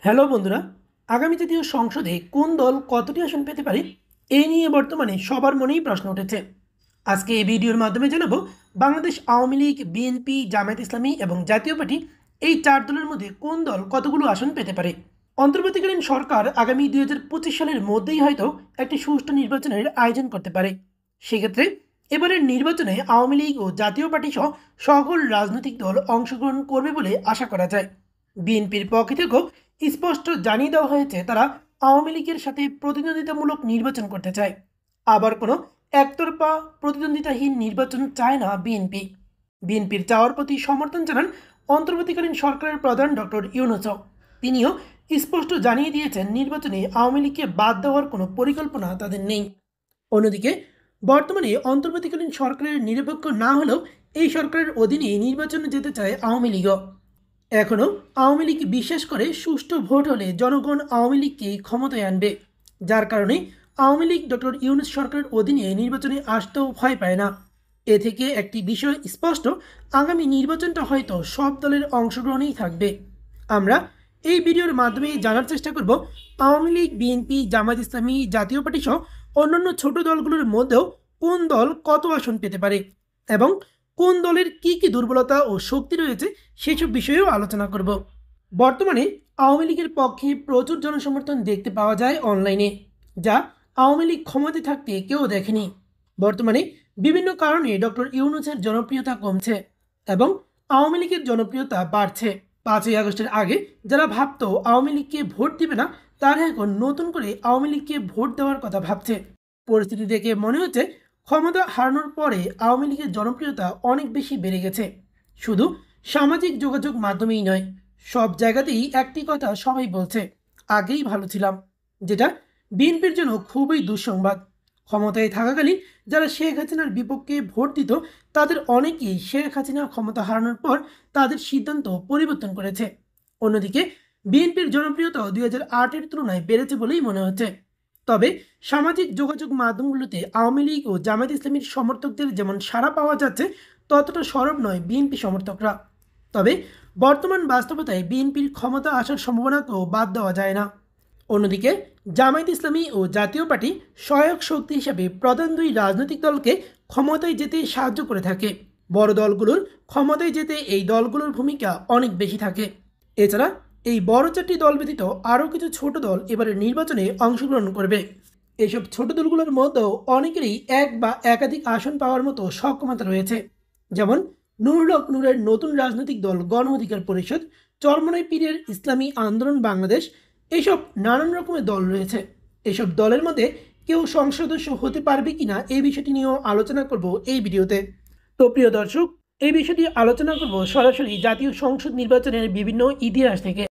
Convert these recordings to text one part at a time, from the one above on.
Hello বন্ধুরা, আগামী জাতীয় সংসদে কোন দল কতটি আসন পেতে পারে এই নিয়ে বর্তমানে সবার মনেই প্রশ্ন উঠেছে। আজকে এই ভিডিওর মাধ্যমে জানাবো বাংলাদেশ আওয়ামী লীগ, বিএনপি, জামায়াত ইসলামী এবং জাতীয় পার্টি এই চার দলের মধ্যে কোন দল কতগুলো আসন পেতে পারে। অন্তর্বর্তীকালীন সরকার আগামী 2025 সালের মধ্যেই হয়তো একটি সুষ্ঠু নির্বাচনের আয়োজন করতে পারে। সেক্ষেত্রে এবারের নির্বাচনে আওয়ামী লীগ ও জাতীয় পার্টি সহ সকল রাজনৈতিক দল অংশগ্রহণ করবে বলে আশা করা যায়। বিএনপির পক্ষ থেকেও স্পষ্ট জানিয়ে দেওয়া হয়েছে তারা আওয়ামী লীগের সাথে প্রতিদ্বন্দ্বিতামূলক নির্বাচন করতে চায়। আবার কোনো একতরফা প্রতিদ্বন্দ্বিতাহীন নির্বাচন চায় না বিএনপি। বিএনপির চাওয়ার প্রতি সমর্থন জানান অন্তর্বর্তীকালীন সরকারের প্রধান ডক্টর ইউনূস। তিনিও স্পষ্ট জানিয়ে দিয়েছেন নির্বাচনে আওয়ামী লীগকে বাদ দেওয়ার কোনো পরিকল্পনা তাদের নেই। অন্যদিকে বর্তমানে অন্তর্বর্তীকালীন সরকারের নিরপেক্ষ না হলেও এই সরকারের অধীনে নির্বাচনে যেতে চায় আওয়ামী লীগও। এখনও আওয়ামী লীগ বিশ্বাস করে সুষ্ঠু ভোট হলে জনগণ আওয়ামী লীগকে ক্ষমতায় আনবে, যার কারণে আওয়ামী লীগ ডক্টর ইউনূস সরকারের অধীনে নির্বাচনে আসতেও ভয় পায় না। এ থেকে একটি বিষয় স্পষ্ট, আগামী নির্বাচনটা হয়তো সব দলের অংশগ্রহণেই থাকবে। আমরা এই ভিডিওর মাধ্যমে জানার চেষ্টা করব আওয়ামী লীগ, বিএনপি, জামায়াত ইসলামী, জাতীয় পার্টি সহ অন্যান্য ছোট দলগুলোর মধ্যেও কোন দল কত আসন পেতে পারে এবং কোন দলের কি কি দুর্বলতা ও শক্তি রয়েছে সেসব বিষয়েও আলোচনা করব। বর্তমানে আওয়ামী লীগের পক্ষে প্রচুর জনসমর্থন দেখতে পাওয়া যায় অনলাইনে, যা আওয়ামী লীগ ক্ষমতায় থাকতে কেউ দেখেনি। বর্তমানে বিভিন্ন কারণে ডক্টর ইউনূসের জনপ্রিয়তা কমছে এবং আওয়ামী লীগের জনপ্রিয়তা বাড়ছে। 5ই আগস্টের আগে যারা ভাবতো আওয়ামী লীগকে ভোট দিবে না, তারা এখন নতুন করে আওয়ামী লীগকে ভোট দেওয়ার কথা ভাবছে। পরিস্থিতি দেখে মনে হচ্ছে ক্ষমতা হারানোর পরে আওয়ামী লীগের জনপ্রিয়তা অনেক বেশি বেড়ে গেছে। শুধু সামাজিক যোগাযোগ মাধ্যমেই নয়, সব জায়গাতেই একটি কথা সবাই বলছে, আগেই ভালো ছিলাম, যেটা বিএনপির জন্য খুবই দুঃসংবাদ। ক্ষমতায় থাকাকালীন যারা শেখ হাসিনার বিপক্ষে ভোট দিত, তাদের অনেকেই শেখ হাসিনা ক্ষমতা হারানোর পর তাদের সিদ্ধান্ত পরিবর্তন করেছে। অন্যদিকে বিএনপির জনপ্রিয়তাও 2008-এর তুলনায় বেড়েছে বলেই মনে হচ্ছে। তবে সামাজিক যোগাযোগ মাধ্যমগুলোতে আওয়ামী লীগ ও জামায়াত ইসলামীর সমর্থকদের যেমন সাড়া পাওয়া যাচ্ছে, ততটা সরব নয় বিএনপি সমর্থকরা। তবে বর্তমান বাস্তবতায় বিএনপির ক্ষমতা আসার সম্ভাবনাকেও বাদ দেওয়া যায় না। অন্যদিকে জামায়াত ইসলামী ও জাতীয় পার্টি সহায়ক শক্তি হিসেবে প্রধান দুই রাজনৈতিক দলকে ক্ষমতায় যেতে সাহায্য করে থাকে। বড় দলগুলোর ক্ষমতায় যেতে এই দলগুলোর ভূমিকা অনেক বেশি থাকে। এছাড়া এই বড় চারটি দল ব্যতীত আরও কিছু ছোট দল এবারের নির্বাচনে অংশগ্রহণ করবে। এইসব ছোট দলগুলোর মধ্যেও অনেকেরই এক বা একাধিক আসন পাওয়ার মতো সক্ষমতা রয়েছে, যেমন নুরুল হক নূরের নতুন রাজনৈতিক দল গণ অধিকার পরিষদ, চরমনাই পীরের ইসলামী আন্দোলন বাংলাদেশ। এইসব নানান রকমের দল রয়েছে। এসব দলের মধ্যে কেউ সংসদ সদস্য হতে পারবে কিনা এই বিষয়টি নিয়েও আলোচনা করব এই ভিডিওতে। তো প্রিয় দর্শক, এই বিষয়টি আলোচনা করব সরাসরি জাতীয় সংসদ নির্বাচনের বিভিন্ন ইতিহাস থেকে।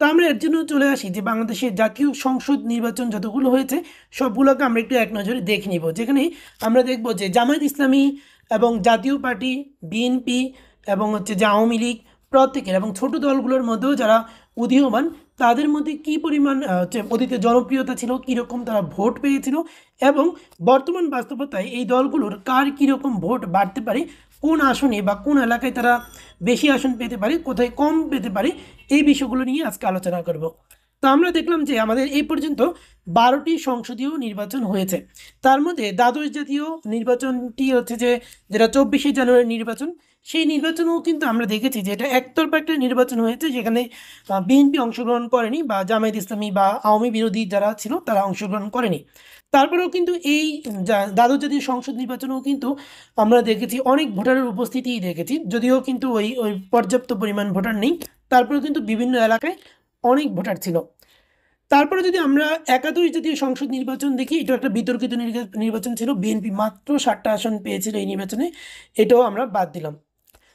তো আমরা এর জন্য চলে আসি যে বাংলাদেশের জাতীয় সংসদ নির্বাচন যতগুলো হয়েছে সবগুলোকে আমরা একটু এক নজরে দেখে নিব, যেখানে আমরা দেখব যে জামায়াত ইসলামী এবং জাতীয় পার্টি, বিএনপি এবং যে আওয়ামী লীগ প্রত্যেকের এবং ছোট দলগুলোর মধ্যেও যারা উদীয়মান, তাদের মধ্যে কী পরিমাণ অতীতে জনপ্রিয়তা ছিল, কীরকম তারা ভোট পেয়েছিল এবং বর্তমান বাস্তবতায় এই দলগুলোর কার কীরকম ভোট বাড়তে পারে, কোন আসনে বা কোন এলাকায় তারা বেশি আসন পেতে পারে, কোথায় কম পেতে পারে, এই বিষয়গুলো নিয়ে আজকে আলোচনা করব। তো আমরা দেখলাম যে আমাদের এই পর্যন্ত 12টি সংসদীয় নির্বাচন হয়েছে। তার মধ্যে দ্বাদশ জাতীয় নির্বাচনটি হচ্ছে যেটা 24শে জানুয়ারির নির্বাচন। সেই নির্বাচনেও কিন্তু আমরা দেখেছি যে এটা একতরফা একটা নির্বাচন হয়েছে, যেখানে বিএনপি অংশগ্রহণ করেনি বা জামায়াত ইসলামী বা আওয়ামী বিরোধী যারা ছিল তারা অংশগ্রহণ করেনি। তারপরেও কিন্তু এই দ্বাদশ জাতীয় সংসদ নির্বাচনেও কিন্তু আমরা দেখেছি অনেক ভোটারের উপস্থিতিই দেখেছি, যদিও কিন্তু ওই ওই পর্যাপ্ত পরিমাণ ভোটার নেই, তারপরেও কিন্তু বিভিন্ন এলাকায় অনেক ভোটার ছিল। তারপরে যদি আমরা একাদশ জাতীয় সংসদ নির্বাচন দেখি, এটা একটা বিতর্কিত নির্বাচন ছিল। বিএনপি মাত্র 7টা আসন পেয়েছিল এই নির্বাচনে, এটাও আমরা বাদ দিলাম।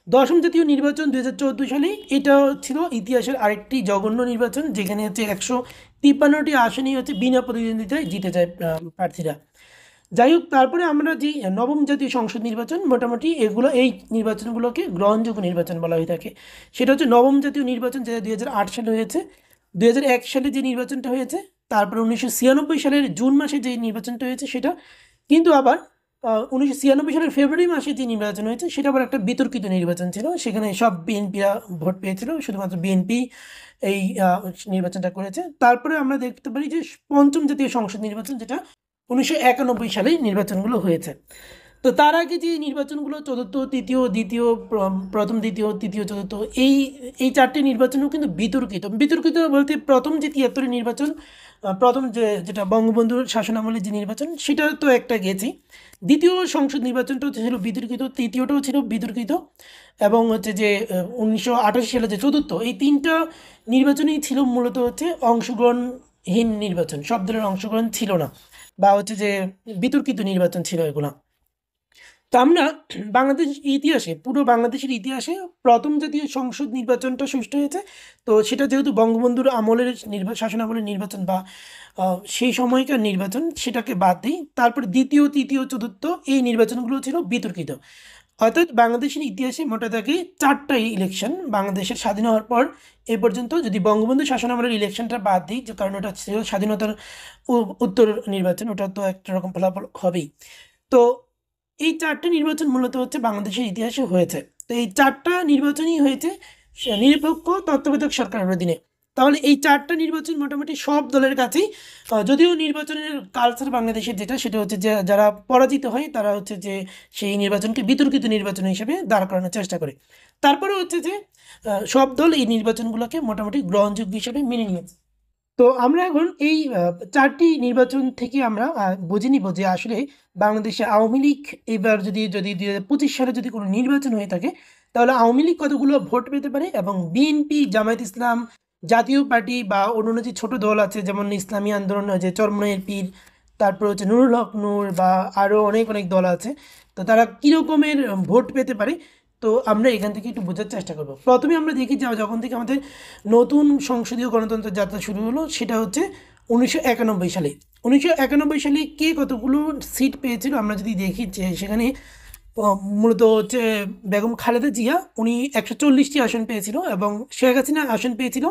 দশম জাতীয় নির্বাচন 2014 সালে, এটা ছিল ইতিহাসের আরেকটি জঘন্য নির্বাচন, যেখানে হচ্ছে 153টি আসনই হচ্ছে বিনা প্রতিদ্বন্দ্বিতায় জিতে যায় প্রার্থীরা। যাই হোক, তারপরে আমরা যে নবম জাতীয় সংসদ নির্বাচন, মোটামুটি এই নির্বাচনগুলোকে গ্রহণযোগ্য নির্বাচন বলা হয়ে থাকে। সেটা হচ্ছে নবম জাতীয় নির্বাচন, যেটা 2008 সালে হয়েছে। 2001 সালে যে নির্বাচনটা হয়েছে, তারপর 1996 সালের জুন মাসে যে নির্বাচনটা হয়েছে সেটা। কিন্তু আবার 1996 সালের ফেব্রুয়ারি মাসে যে নির্বাচন হয়েছে সেটা আবার একটা বিতর্কিত নির্বাচন ছিল। সেখানে সব বিএনপিরা ভোট পেয়েছিল, শুধুমাত্র বিএনপি এই নির্বাচনটা করেছে। তারপরে আমরা দেখতে পারি যে পঞ্চম জাতীয় সংসদ নির্বাচন, যেটা 1991 সালে নির্বাচনগুলো হয়েছে। তো তার আগে যে নির্বাচনগুলো চতুর্থ, তৃতীয়, দ্বিতীয়, প্রথম, দ্বিতীয়, তৃতীয়, চতুর্থ, এই এই চারটি নির্বাচনও কিন্তু বিতর্কিত। বিতর্কিত বলতে প্রথম যে 73 নির্বাচন, প্রথম যেটা বঙ্গবন্ধুর শাসনামলের যে নির্বাচন, সেটা তো একটা গেছি। দ্বিতীয় সংসদ নির্বাচনটা ছিল বিতর্কিত, তৃতীয়টাও ছিল বিতর্কিত, এবং হচ্ছে যে 1988 সালে যে চতুর্থ, এই তিনটা নির্বাচনই ছিল মূলত হচ্ছে অংশগ্রহণহীন নির্বাচন, সব দলের অংশগ্রহণ ছিল না, বা হচ্ছে যে বিতর্কিত নির্বাচন ছিল এগুলো। তো আমরা পুরো বাংলাদেশের ইতিহাসে প্রথম জাতীয় সংসদ নির্বাচনটা সুষ্ঠু হয়েছে। তো সেটা যেহেতু বঙ্গবন্ধুর আমলের শাসন আমলের নির্বাচন, বা সেই সময়কার নির্বাচন, সেটাকে বাদ দিই। তারপর দ্বিতীয়, তৃতীয়, চতুর্থ এই নির্বাচনগুলো ছিল বিতর্কিত। অর্থাৎ বাংলাদেশের ইতিহাসে মোটা দাগে 4টা ইলেকশন বাংলাদেশের স্বাধীন হওয়ার পর এ পর্যন্ত, যদি বঙ্গবন্ধু শাসন আমলের ইলেকশনটা বাদ দিই, যে কারণ ওটা ছিল স্বাধীনতার উত্তর নির্বাচন, ওটা তো একটা রকম ফলাফল হবেই। তো এই 4টা নির্বাচন মূলত হচ্ছে বাংলাদেশের ইতিহাসে হয়েছে। তো এই 4টা নির্বাচনই হয়েছে নিরপেক্ষ তত্ত্বাবধায়ক সরকারের অধীনে। তাহলে এই 4টা নির্বাচন মোটামুটি সব দলের কাছেই, যদিও নির্বাচনের কালচার বাংলাদেশের যেটা, সেটা হচ্ছে যে যারা পরাজিত হয় তারা হচ্ছে যে সেই নির্বাচনকে বিতর্কিত নির্বাচন হিসেবে দাঁড় করানোর চেষ্টা করে। তারপরে হচ্ছে যে সব দল এই নির্বাচনগুলোকে মোটামুটি গ্রহণযোগ্য হিসেবে মেনে নিয়েছে। তো আমরা এখন এই 4টি নির্বাচন থেকে আমরা বুঝে নিব যে আসলে বাংলাদেশে আওয়ামী লীগ এবার যদি 2025 সালে যদি কোনো নির্বাচন হয়ে থাকে, তাহলে আওয়ামী লীগ কতগুলো ভোট পেতে পারে, এবং বিএনপি, জামায়াত ইসলাম, জাতীয় পার্টি বা অন্যান্য যে ছোট দল আছে, যেমন ইসলামী আন্দোলন, যে চরমনাইয়ের পীর, তারপর হচ্ছে নুরুল হক নূর, বা আরও অনেক অনেক দল আছে, তো তারা কীরকমের ভোট পেতে পারে। তো আমরা এখান থেকে একটু বোঝার চেষ্টা করব। প্রথমে আমরা দেখি যে যখন থেকে আমাদের নতুন সংসদীয় গণতন্ত্র যাত্রা শুরু হলো, সেটা হচ্ছে 1991 সালে। 1991 সালে কে কতগুলো সিট পেয়েছিল আমরা যদি দেখি, যে সেখানে মূলত হচ্ছে বেগম খালেদা জিয়া, উনি 140টি আসন পেয়েছিল, এবং শেখ হাসিনা আসন পেয়েছিল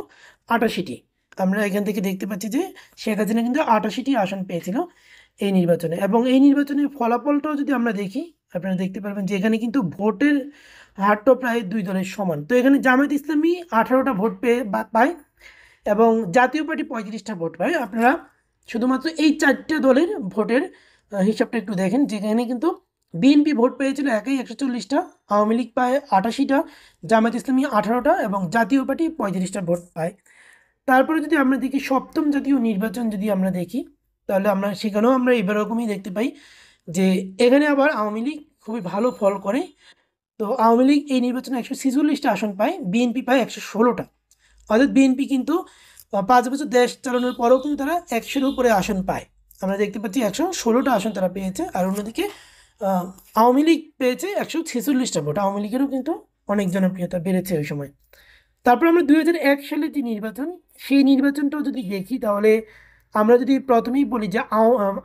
88টি। আমরা এখান থেকে দেখতে পাচ্ছি যে শেখ হাসিনা কিন্তু 88টি আসন পেয়েছিল এই নির্বাচনে। এবং এই নির্বাচনের ফলাফলটাও যদি আমরা দেখি, আপনারা দেখতে পারবেন যে এখানে কিন্তু ভোটের হারটা প্রায় দুই দলের সমান। তো এখানে জামায়াত ইসলামী 18টা ভোট পায়, এবং জাতীয় পার্টি 35টা ভোট পায়। আপনারা শুধুমাত্র এই 4টে দলের ভোটের হিসাবটা একটু দেখেন, যেখানে কিন্তু বিএনপি ভোট পেয়েছিল একাই 140টা, আওয়ামী লীগ পায় 88টা, জামায়াত ইসলামী 18টা, এবং জাতীয় পার্টি 35টা ভোট পায়। তারপরে যদি আমরা দেখি সপ্তম জাতীয় নির্বাচন যদি আমরা দেখি, তাহলে আমরা সেখানেও আমরা এরকমই দেখতে পাই যে এখানে আবার আওয়ামী লীগ খুবই ভালো ফল করে। তো আওয়ামী লীগ এই নির্বাচনে 146টা আসন পায়, বিএনপি পায় 116টা। অর্থাৎ বিএনপি কিন্তু 5 বছর দেশ চালানোর পরেও কিন্তু তারা 100-এর উপরে আসন পায়। আমরা দেখতে পাচ্ছি 116টা আসন তারা পেয়েছে। আর অন্যদিকে আওয়ামী লীগ পেয়েছে 146টা ভোট। আওয়ামী লীগেরও কিন্তু অনেক জনপ্রিয়তা বেড়েছে ওই সময়। তারপর আমরা 2001 সালের যে নির্বাচন, সেই নির্বাচনটাও যদি দেখি, তাহলে আমরা যদি প্রথমেই বলি যে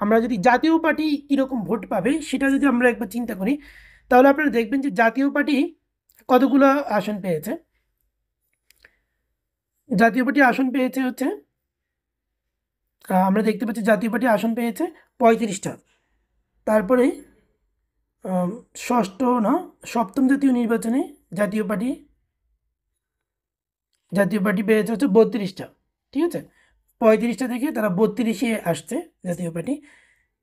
আমরা যদি জাতীয় পার্টি কীরকম ভোট পাবে সেটা যদি আমরা একবার চিন্তা করি, তাহলে আপনারা দেখবেন যে জাতীয় পার্টি কতগুলো আসন পেয়েছে। জাতীয় পার্টি আসন পেয়েছে হচ্ছে, আমরা দেখতে পাচ্ছি জাতীয় পার্টি আসন পেয়েছে 35টা। তারপরে সপ্তম জাতীয় নির্বাচনে জাতীয় পার্টি পেয়েছে হচ্ছে 32টা। ঠিক আছে, 35টা থেকে তারা 32-এ আসছে জাতীয় পার্টি।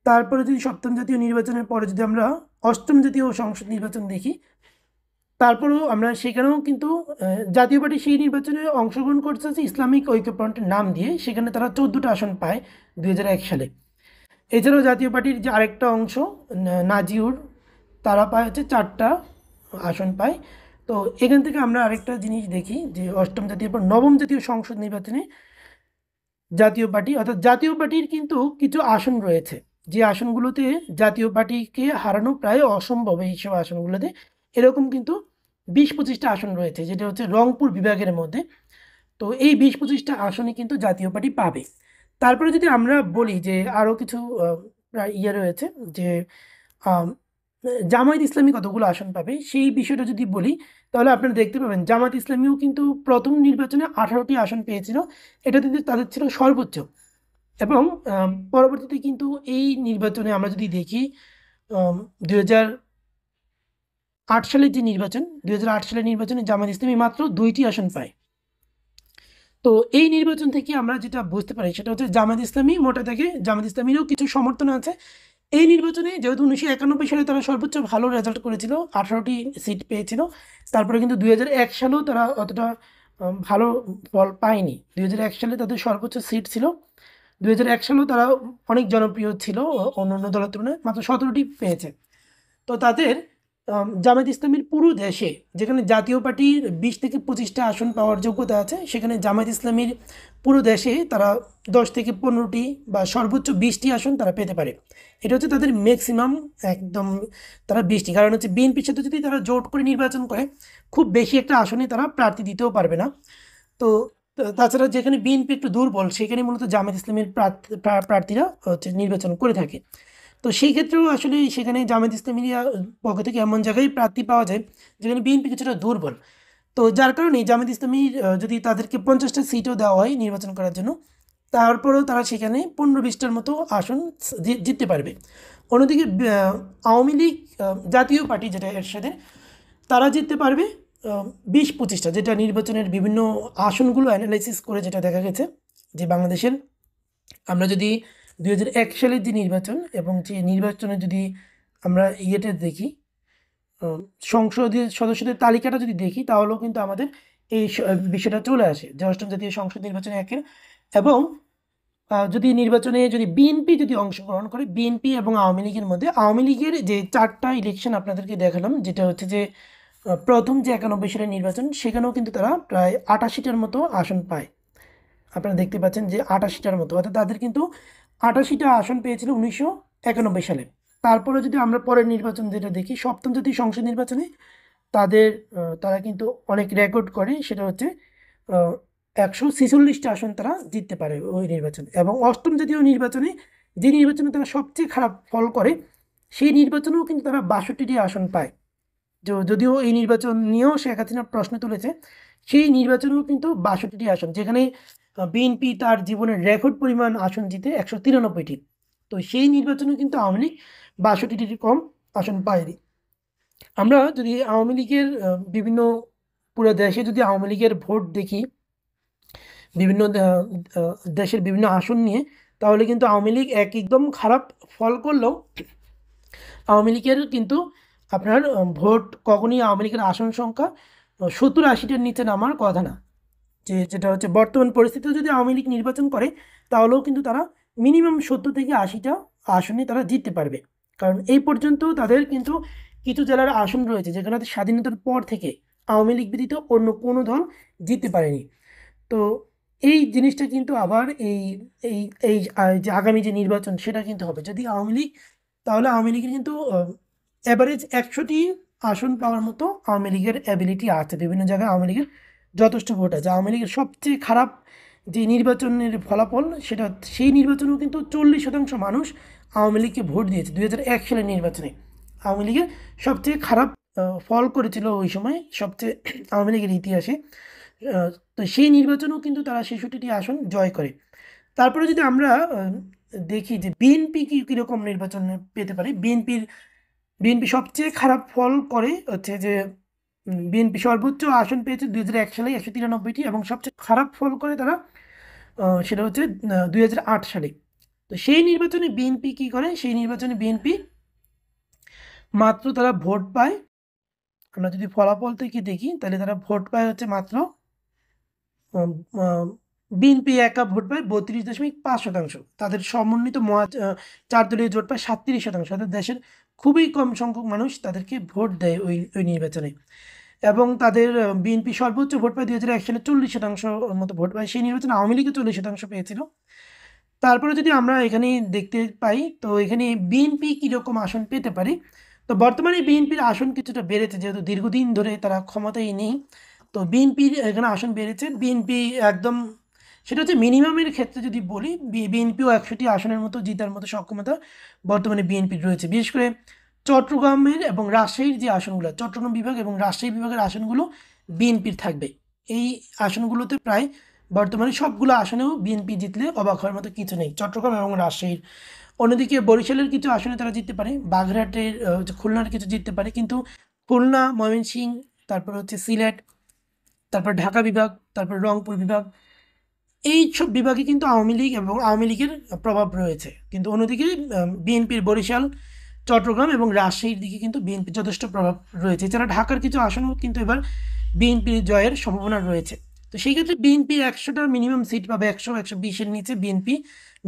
তারপরে যদি সপ্তম জাতীয় নির্বাচনের পরে যদি আমরা অষ্টম জাতীয় সংসদ নির্বাচন দেখি, তারপরেও আমরা সেখানেও কিন্তু জাতীয় পার্টি সেই নির্বাচনে অংশগ্রহণ করছে ইসলামিক ঐক্যফ্রন্টের নাম দিয়ে, সেখানে তারা 14টা আসন পায় 2001 সালে। এছাড়াও জাতীয় পার্টির যে আরেকটা অংশ নাজিউর, তারা পায় হচ্ছে 4টা আসন পায়। তো এখান থেকে আমরা আরেকটা জিনিস দেখি যে অষ্টম জাতীয় পর নবম জাতীয় সংসদ নির্বাচনে জাতীয় পার্টি, অর্থাৎ জাতীয় পার্টির কিন্তু কিছু আসন রয়েছে, যে আসনগুলোতে জাতীয় পার্টিকে হারানো প্রায় অসম্ভব। এইসব আসনগুলোতে এরকম কিন্তু 20-25টা আসন রয়েছে, যেটা হচ্ছে রংপুর বিভাগের মধ্যে। তো এই 20-25টা আসনই কিন্তু জাতীয় পার্টি পাবে। তারপরে যদি আমরা বলি যে আরও কিছু প্রায় রয়েছে, যে জামায়াত ইসলামী কতগুলো আসন পাবে, সেই বিষয়টা যদি বলি, তাহলে আপনারা দেখতে পাবেন জামায়াত ইসলামীও কিন্তু প্রথম নির্বাচনে 18টি আসন পেয়েছিল, এটা তাদের ছিল সর্বোচ্চ। এবং পরবর্তীতে কিন্তু এই নির্বাচনে আমরা যদি দেখি 2008 সালের যে নির্বাচন, 2008 সালের নির্বাচনে জামায়াত ইসলামী মাত্র 2টি আসন পায়। তো এই নির্বাচন থেকে আমরা যেটা বুঝতে পারি সেটা হচ্ছে জামায়াত ইসলামী মোটা থেকে জামায়াত ইসলামীরও কিছু সমর্থন আছে। এই নির্বাচনে যেহেতু 1991 সালে তারা সর্বোচ্চ ভালো রেজাল্ট করেছিল, 18টি সিট পেয়েছিল। তারপরে কিন্তু 2001 সালেও তারা অতটা ভালো ফল পায়নি। 2001 সালে তাদের সর্বোচ্চ সিট ছিল। 2001 সালেও তারা অনেক জনপ্রিয় ছিল, অন্যান্য দলের তুলনায় মাত্র 17টি পেয়েছে। তো তাদের জামায়াত ইসলামীর পুরো দেশে যেখানে জাতীয় পার্টির 20 থেকে 25টা আসন পাওয়ার যোগ্যতা আছে, সেখানে জামায়াত ইসলামীর পুরো দেশে তারা 10 থেকে 15টি বা সর্বোচ্চ 20টি আসন তারা পেতে পারে। এটা হচ্ছে তাদের ম্যাক্সিমাম, একদম তারা 20টি। কারণ হচ্ছে বিএনপির সাথে যদি তারা জোট করে নির্বাচন করে, খুব বেশি একটা আসনে তারা প্রার্থী দিতেও পারবে না। তো তাছাড়া যেখানে বিএনপি একটু দুর্বল, সেখানে মূলত জামায়াত ইসলামীর প্রার্থীরা হচ্ছে নির্বাচন করে থাকে। তো সেই ক্ষেত্রেও আসলে সেখানে জামায়াত ইসলামীর পক্ষ থেকে এমন জায়গায় প্রার্থী পাওয়া যায় যেখানে বিএনপি কিছুটা দুর্বল। তো যার কারণে জামায়াত ইসলামীর যদি তাদেরকে 50টা সিটও দেওয়া হয় নির্বাচন করার জন্য, তারপরেও তারা সেখানে 15-20টার মতো আসন জিততে পারবে। অন্যদিকে আওয়ামী লীগ জাতীয় পার্টি যেটা এর সাথে, তারা জিততে পারবে 20-25টা, যেটা নির্বাচনের বিভিন্ন আসনগুলো অ্যানালাইসিস করে যেটা দেখা গেছে যে বাংলাদেশের, আমরা যদি 2001 সালের যে নির্বাচন এবং যে নির্বাচনে যদি আমরা ইয়েটা দেখি, সংসদীয় সদস্যদের তালিকাটা যদি দেখি, তাহলেও কিন্তু আমাদের এই বিষয়টা চলে আসে যে অষ্টম জাতীয় সংসদ নির্বাচনে একের। এবং যদি নির্বাচনে যদি বিএনপি যদি অংশগ্রহণ করে, বিএনপি এবং আওয়ামী লীগের মধ্যে, আওয়ামী লীগের যে 4টা ইলেকশন আপনাদেরকে দেখালাম, যেটা হচ্ছে যে প্রথম যে 91 সালের নির্বাচন, সেখানেও কিন্তু তারা প্রায় 88টার মতো আসন পায়। আপনারা দেখতে পাচ্ছেন যে 88টার মতো, অর্থাৎ তাদের কিন্তু 88টা আসন পেয়েছিল 1991 সালে। তারপরে যদি আমরা পরের নির্বাচন যেটা দেখি, সপ্তম জাতীয় সংসদ নির্বাচনে তাদের তারা কিন্তু অনেক রেকর্ড করে, সেটা হচ্ছে 146টা আসন তারা জিততে পারে ওই নির্বাচনে। এবং অষ্টম জাতীয় নির্বাচনে, যে নির্বাচনে তারা সবচেয়ে খারাপ ফল করে, সেই নির্বাচনেও কিন্তু তারা 62টি আসন পায়। যদিও এই নির্বাচন নিয়েও শেখ হাসিনা প্রশ্ন তুলেছে, সেই নির্বাচনেও কিন্তু 62টি আসন, যেখানে বিএনপি তার জীবনের রেকর্ড পরিমাণ আসন জিতে 193টি। তো সেই নির্বাচনেও কিন্তু আওয়ামী লীগ 62টির কম আসন পায়নি। আমরা যদি আওয়ামী লীগের বিভিন্ন পুরো দেশে যদি আওয়ামী লীগের ভোট দেখি, বিভিন্ন দেশের বিভিন্ন আসন নিয়ে, তাহলে কিন্তু আওয়ামী লীগ একদম খারাপ ফল করলেও আওয়ামী লীগের কিন্তু আপনার ভোট কখনই, আওয়ামী লীগের আসন সংখ্যা 70-80টার নিচে নামার কথা না। যেটা হচ্ছে বর্তমান পরিস্থিতিতে যদি আওয়ামী লীগ নির্বাচন করে, তাহলেও কিন্তু তারা মিনিমাম 70 থেকে 80টা আসনে তারা জিততে পারবে। কারণ এই পর্যন্ত তাদের কিন্তু কিছু জেলার আসন রয়েছে যেখানে স্বাধীনতার পর থেকে আওয়ামী লীগ ব্যতীত অন্য কোনো দল জিততে পারেনি। তো এই জিনিসটা কিন্তু আবার এই এই এই যে আগামী যে নির্বাচন, সেটা কিন্তু হবে যদি আওয়ামী লীগ, তাহলে আওয়ামী লীগের কিন্তু অ্যাভারেজ 100টি আসন পাওয়ার মতো আওয়ামী লীগের অ্যাবিলিটি আছে। বিভিন্ন জায়গায় আওয়ামী লীগের যথেষ্ট ভোট আছে। আওয়ামী লীগের সবচেয়ে খারাপ যে নির্বাচনের ফলাফল, সেটা সেই নির্বাচনেও কিন্তু 40% মানুষ আওয়ামী লীগকে ভোট দিয়েছে। 2001 সালের নির্বাচনে আওয়ামী লীগের সবচেয়ে খারাপ ফল করেছিল ওই সময়, সবচেয়ে আওয়ামী লীগের ইতিহাসে। তো সেই নির্বাচনেও কিন্তু তারা 66টি আসন জয় করে। তারপরে যদি আমরা দেখি যে বিএনপি কীরকম নির্বাচন পেতে পারে, বিএনপি সবচেয়ে খারাপ ফল করে হচ্ছে যে বিএনপি সর্বোচ্চ আসন পেয়েছে 2001 সালে 193টি, এবং সবচেয়ে খারাপ ফল করে তারা সেটা হচ্ছে 2008 সালে। তো সেই নির্বাচনে বিএনপি কী করে, সেই নির্বাচনে বিএনপি মাত্র তারা ভোট পায়, আমরা যদি ফলাফল থেকে দেখি তাহলে তারা ভোট পায় হচ্ছে মাত্র, বিএনপি একা ভোট পায় 32.5%। তাদের সমন্বিত 4 দলীয় জোট পায় 37%। অর্থাৎ দেশের খুবই কম সংখ্যক মানুষ তাদেরকে ভোট দেয় ওই নির্বাচনে। এবং তাদের বিএনপি সর্বোচ্চ ভোট পায় 2001 সালে 40% মতো ভোট পায়। সেই নির্বাচনে আওয়ামী লীগও 40% পেয়েছিল। তারপরে যদি আমরা এখানে দেখতে পাই, তো এখানে বিএনপি কীরকম আসন পেতে পারে। তো বর্তমানে বিএনপির আসন কিছুটা বেড়েছে, যেহেতু দীর্ঘদিন ধরে তারা ক্ষমতায় নেই। তো বিএনপির এখানে আসন বেড়েছে। বিএনপি একদম, সেটা হচ্ছে মিনিমামের ক্ষেত্রে যদি বলি, বিএনপিও 100টি আসনের মতো জিতার মতো সক্ষমতা বর্তমানে বিএনপির রয়েছে। বিশেষ করে চট্টগ্রামের এবং রাজশাহীর যে আসনগুলো, চট্টগ্রাম বিভাগ এবং রাজশাহী বিভাগের আসনগুলো বিএনপির থাকবে। এই আসনগুলোতে প্রায় বর্তমানে সবগুলো আসনেও বিএনপি জিতলে অবাক হওয়ার মতো কিছু নেই, চট্টগ্রাম এবং রাজশাহীর। অন্যদিকে বরিশালের কিছু আসনে তারা জিততে পারে, বাগেরহাটের খুলনার কিছু জিততে পারে, কিন্তু খুলনা, ময়মনসিংহ, তারপর হচ্ছে সিলেট, তারপর ঢাকা বিভাগ, তারপর রংপুর বিভাগ, এই সব বিভাগে কিন্তু আওয়ামী লীগ এবং আওয়ামী লীগের প্রভাব রয়েছে। কিন্তু অন্যদিকে বিএনপির বরিশাল, চট্টগ্রাম এবং রাজশাহীর দিকে কিন্তু বিএনপির যথেষ্ট প্রভাব রয়েছে। এছাড়া ঢাকার কিছু আসনও কিন্তু এবার বিএনপির জয়ের সম্ভাবনা রয়েছে। তো সেই ক্ষেত্রে বিএনপি 100টা মিনিমাম সিট পাবে, 100-120-এর নিচে বিএনপি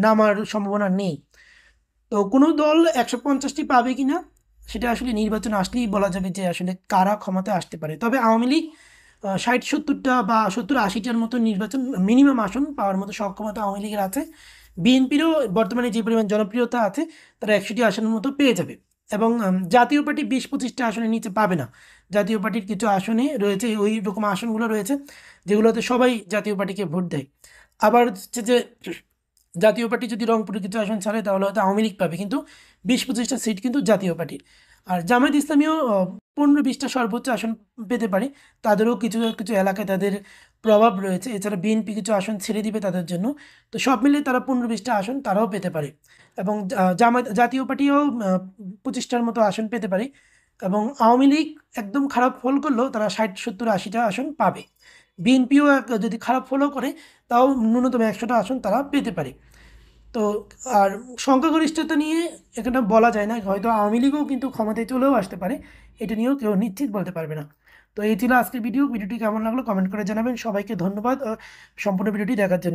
নামার সম্ভাবনা নেই। তো কোনো দল 150টি পাবে কিনা সেটা আসলে নির্বাচন আসলেই বলা যাবে যে আসলে কারা ক্ষমতায় আসতে পারে। তবে আওয়ামী লীগ 60-70টা বা 70-80টার মতো নির্বাচন মিনিমাম আসন পাওয়ার মতো সক্ষমতা আওয়ামী লীগের আছে। বিএনপিরও বর্তমানে যে পরিমাণ জনপ্রিয়তা আছে তারা 100টি আসনের মতো পেয়ে যাবে। এবং জাতীয় পার্টি 20-25টা আসনের নিচে পাবে না। জাতীয় পার্টির কিছু আসনে রয়েছে, ওই রকম আসনগুলো রয়েছে যেগুলোতে সবাই জাতীয় পার্টিকে ভোট দেয়। আবার হচ্ছে যে জাতীয় পার্টি যদি রংপুরে কিছু আসন ছাড়ে তাহলে হয়তো আওয়ামী লীগ পাবে, কিন্তু 20-25টা সিট কিন্তু জাতীয় পার্টির। আর জামায়াত ইসলামীও 15-20টা সর্বোচ্চ আসন পেতে পারে, তাদেরও কিছু কিছু এলাকায় তাদের প্রভাব রয়েছে। এছাড়া বিএনপি কিছু আসন ছেড়ে দিবে তাদের জন্য। তো সব মিলিয়ে তারা 15-20টা আসন তারাও পেতে পারে। এবং জাতীয় পার্টিও 25টার মতো আসন পেতে পারে। এবং আওয়ামী লীগ একদম খারাপ ফল করলেও তারা 60-70-80টা আসন পাবে। বিএনপিও যদি খারাপ ফলও করে তাও ন্যূনতম 100টা আসন তারা পেতে পারে। তো আর সংখ্যাগরিষ্ঠতা নিয়ে এখানে বলা যায় না, হয়তো আওয়ামী লীগও কিন্তু ক্ষমতায় চলেও আসতে পারে, এটা নিয়েও কেউ নিশ্চিত বলতে পারবে না। তো এই ছিল আজকের ভিডিওটি কেমন লাগলো কমেন্ট করে জানাবেন। সবাইকে ধন্যবাদ সম্পূর্ণ ভিডিওটি দেখার জন্য।